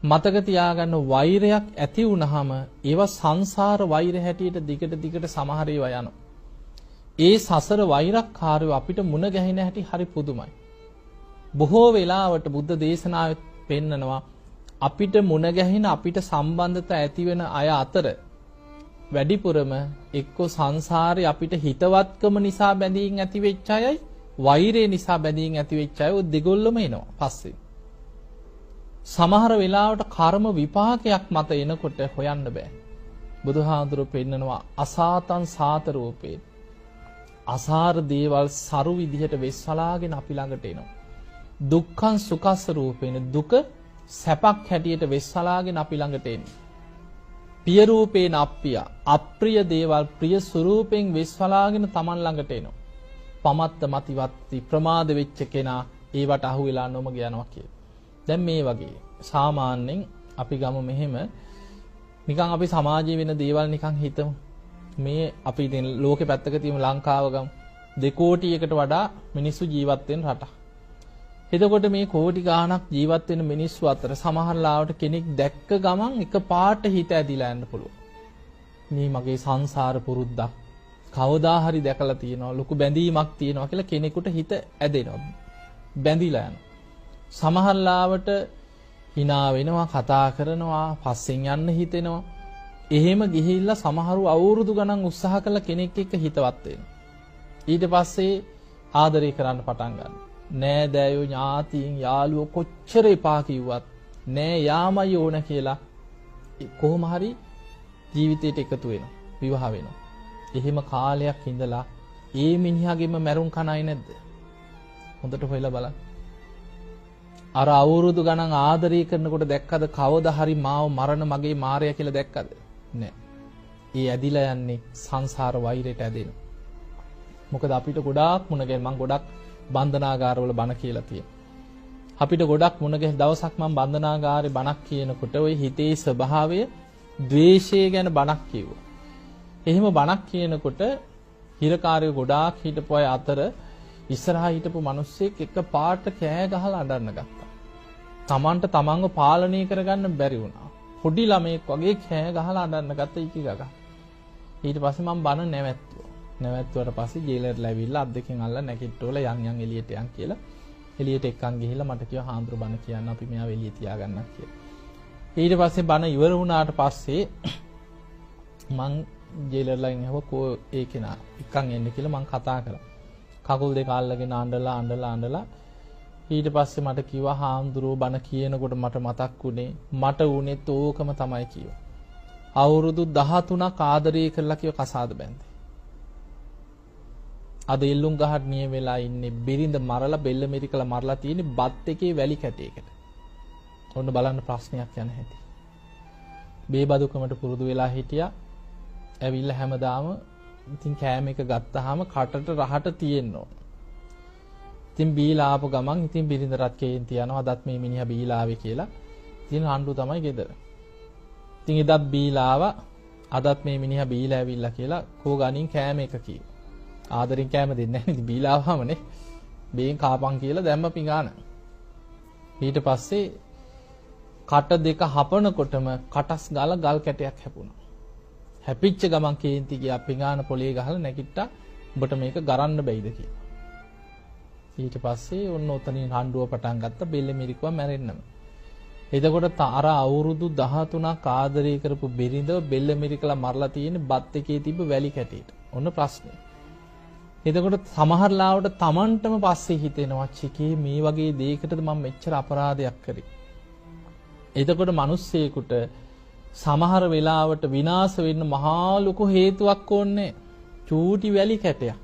මතක තියාගන්න වෛරයක් ඇති වුනහම ඒවා සංසාර වෛර හැටියට දිගට සමහර ඒවා යනවා. ඒ සසර වෛරක්කාරයෝ අපිට මුණ ගැහෙන හැටි හරි පුදුමයි. බොහෝ වෙලාවට බුද්ධ දේශනාවෙත් පෙන්නනවා අපිට මුණ ගැහෙන අපිට සම්බන්ධතා ඇති වෙන අය අතර වැඩිපුරම එක්කෝ සංසාරේ අපිට හිතවත්කම නිසා බැඳීම් ඇති වෙච්ච අයයි වෛරය නිසා බැඳීම් ඇති වෙච්ච අය ඔය දෙගොල්ලම එනවා පස්සේ. සමහර වෙලාවට කර්ම විපාකයක් මත එනකොට හොයන්න බෑ. බුදුහාඳුරෝ පෙන්නනවා අසාතං සාත රූපේ. අසාර දේවල් සරු විදිහට වෙස්වලාගෙන අපි ළඟට එනවා. දුක්ඛං සුඛස්ස රූපේන දුක සැපක් හැටියට වෙස්වලාගෙන අපි ළඟට එන්නේ. පිය රූපේන අප්පිය අප්‍රිය දේවල් ප්‍රිය ස්වරූපෙන් වෙස්වලාගෙන Taman ළඟට එනවා. පමත්ත මතිවත්ති ප්‍රමාද වෙච්ච කෙනා ඒවට අහු වෙලා නොමග යනවා කියලා. දැන් මේ වගේ සාමාන්‍යයෙන් අපි ගම මෙහෙම නිකන් අපි සමාජයේ වෙන දේවල් නිකන් හිතමු. මේ අපි දැන් ලෝකෙ පැත්තක තියමු ලංකාව ගමු. 2 කෝටියකට වඩා මිනිස්සු ජීවත් වෙන රටක්. එතකොට මේ කෝටි ගාණක් ජීවත් වෙන මිනිස්සු අතර සමහර ලාවට කෙනෙක් දැක්ක ගමන් එක පාට හිත ඇදිලා යන්න පුළුවන්. මේ මගේ සංසාර පුරුද්දක්. කවදා හරි දැකලා තියෙනවා ලොකු බැඳීමක් තියෙනවා කියලා කෙනෙකුට හිත ඇදෙනවා. බැඳිලා යනවා. සමහර ලාවට hina වෙනවා කතා කරනවා පස්සෙන් යන්න හිතෙනවා. එහෙම ගිහිල්ලා සමහරු අවුරුදු ගණන් උත්සාහ කළ කෙනෙක් එක්ක හිතවත් වෙනවා. ඊට පස්සේ ආදරය කරන්න පටන් ගන්නවා. නෑ දෑයෝ ඥාතීන් යාළුවෝ කොච්චර එපා කිව්වත් නෑ යාමයි ඕන කියලා කොහොම හරි ජීවිතයට එකතු වෙනවා. විවාහ වෙනවා. එහෙම කාලයක් ඉඳලා ඒ මිනිහාගෙම මැරුම් කණයි නැද්ද? හොඳට හොයලා බලන්න. අර අවුරුදු ගණන් ආදරය කරනකොට දැක්කද කවදා හරි මාව මරණ මගේ මාරයා කියලා දැක්කද? නෑ. ඒ ඇදිලා යන්නේ සංසාර වෛරයට ඇදෙනවා. මොකද අපිට ගොඩාක් මුණ ගැහෙන මම ගොඩක් බන්ධනාගාරවල බණ කියලා තියෙනවා. අපිට ගොඩක් මුණ ගැහෙන දවසක් මම බන්ධනාගාරේ බණක් කියනකොට ওই හිතේ ස්වභාවය ද්වේෂය ගැන බණක් කිව්වා. එහෙම බණක් කියනකොට හිරකාරයෝ ගොඩාක් හිටපු අය අතර ඉස්සරහා හිටපු මිනිස්සෙක් එක පාට කෑ ගහලා අඬන්න ගත්තා. Tamanට තමන්ව පාලනය කරගන්න බැරි වුණා. පොඩි ළමෙක් වගේ කෑ ගහලා අඬන්න ගත්ත ඉකිගග. ඊට පස්සේ මම බණ නැවැත්තුවා. නැවැත්තුවට පස්සේ ජේලර්ලා ඇවිල්ලා අත් දෙකෙන් අල්ලලා නැගිට්ටෝලා යන් එළියට යන් කියලා. එළියට එක්කන් ගිහිල්ලා මට කිව්වා හාමුදුරු බණ කියන්න අපි මෙයාව එළිය තියාගන්නත් කියලා. ඊට පස්සේ බණ ඉවර වුණාට පස්සේ මං ජේලර්ලා ඉන්නව කෝ ඒ කෙනා එක්කන් එන්න කියලා මං කතා කරා. කකුල් දෙක අල්ලගෙන අඬලා ඊට පස්සේ මට කිව්වා හාමුදුරුවෝ බණ කියනකොට මට මතක් වුණේ මට උනේත් ඕකම තමයි කිව්වා. අවුරුදු 13ක් ආදරය කරලා කිව්ව කසාද බැන්දේ. අද එල්ලුම් ගහට නිය වෙලා ඉන්නේ බිරිඳ මරලා බෙල්ල මෙරිකලා මරලා තියෙන්නේ බත් එකේ වැලි කැටයකට. ඔන්න බලන්න ප්‍රශ්නයක් යන හැටි. බේබදුකමට පුරුදු වෙලා හිටියා. ඇවිල්ලා හැමදාම ඉතින් කෑම එක ගත්තාම කටට රහට තියෙන්න ඕන. ඉතින් බීලා ආපු ගමන් ඉතින් බිරිඳ රත් කේන්ති යනවා අදත් මේ මිනිහා බීලා ආවේ කියලා. ඉතින් රණ්ඩු තමයි ගෙදර. ඉතින් එදත් බීලා ආවා අදත් මේ මිනිහා බීලා ඇවිල්ලා කියලා කෝ ගණින් කෑම එක කිව්වා. ආදරෙන් කෑම දෙන්නේ නැහැ නේද බීලා ආවමනේ. බේන් කාපන් කියලා දැම්ම පිඟාන. ඊට පස්සේ කට දෙක හපනකොටම කටස් ගාලා ගල් කැටයක් හැපුණා. හැපිච්ච ගමන් කේන්ති ගියා පිඟාන පොලේ ගහලා නැගිට්ටා උඹට මේක ගරන්න බැයිද කියලා. ඊට පස්සේ ඔන්න ඔතනින් හඬුව පටන් ගත්ත බෙල්ල මිරිකුවා මැරෙන්නම. එතකොට අර අවුරුදු 13ක් ආදරය කරපු බිරිඳව බෙල්ල මිරිකලා මරලා තියෙන්නේ බත් එකේ තිබ්බ වැලි කැටේට. ඔන්න ප්‍රශ්නේ. එතකොට සමහර ලාවට Tamanටම පස්සේ හිතෙනවා චිකේ මේ වගේ දෙයකටද මම මෙච්චර අපරාධයක් කරේ. එතකොට මිනිස්සෙකුට සමහර වෙලාවට විනාශ වෙන්න මහා ලොකු හේතුවක් ඕනේ. චූටි වැලි කැටයක්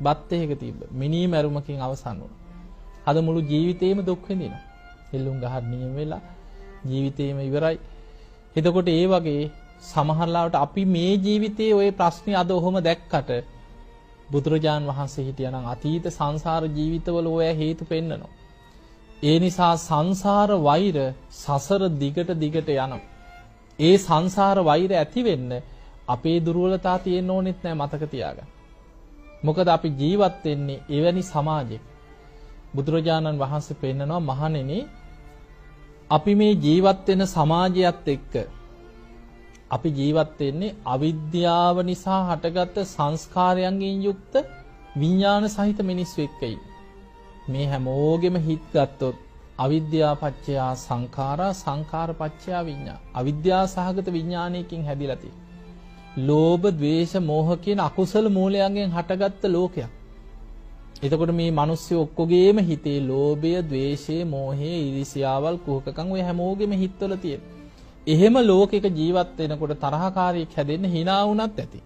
බත් එකක තිබ්බ මිනි මැරුමකින් අවසන් වුණා. අද මුළු ජීවිතේම දුක් විඳිනවා. එල්ලුම් ගහන්න නියම වෙලා ජීවිතේම ඉවරයි. එතකොට ඒ වගේ සමහර ලාවට අපි මේ ජීවිතේ ওই ප්‍රශ්නේ අද ඔහොම දැක්කට බුදුරජාන් වහන්සේ හිටියානම් අතීත සංසාර ජීවිතවල ඔය හේතු පෙන්නනවා. ඒ නිසා සංසාර වෛර සසර දිගට යනවා. ඒ සංසාර වෛර ඇති වෙන්න අපේ දුර්වලතා තියෙන්න ඕනෙත් නෑ මතක තියාගන්න. මොකද අපි ජීවත් වෙන්නේ එවැනි සමාජයක. බුදුරජාණන් වහන්සේ පෙන්නනවා මහණෙනි අපි මේ ජීවත් වෙන සමාජයත් එක්ක අපි ජීවත් වෙන්නේ අවිද්‍යාව නිසා හටගත් සංස්කාරයන්ගෙන් යුක්ත විඥාන සහිත මිනිස්සු එක්කයි. මේ හැමෝගෙම හිත් ගත්තොත් අවිද්‍යාව පත්‍ය සංඛාරා සංඛාර පත්‍ය විඥා. අවිද්‍යාව සහගත විඥානයකින් හැදිලා තියෙන්නේ. ලෝභ, ද්වේෂ, මෝහ කියන අකුසල මූලයන්ගෙන් හටගත්ත ලෝකයක්. එතකොට මේ මිනිස්සු ඔක්කොගේම හිතේ ලෝභය, ද්වේෂය, මෝහය, ඊර්ෂ්‍යාවල්, කුහකකම් ඔය හැමෝගෙම හිතවල තියෙන. එහෙම ලෝකයක ජීවත් වෙනකොට තරහකාරයෙක් හැදෙන්න hina වුණත් ඇති.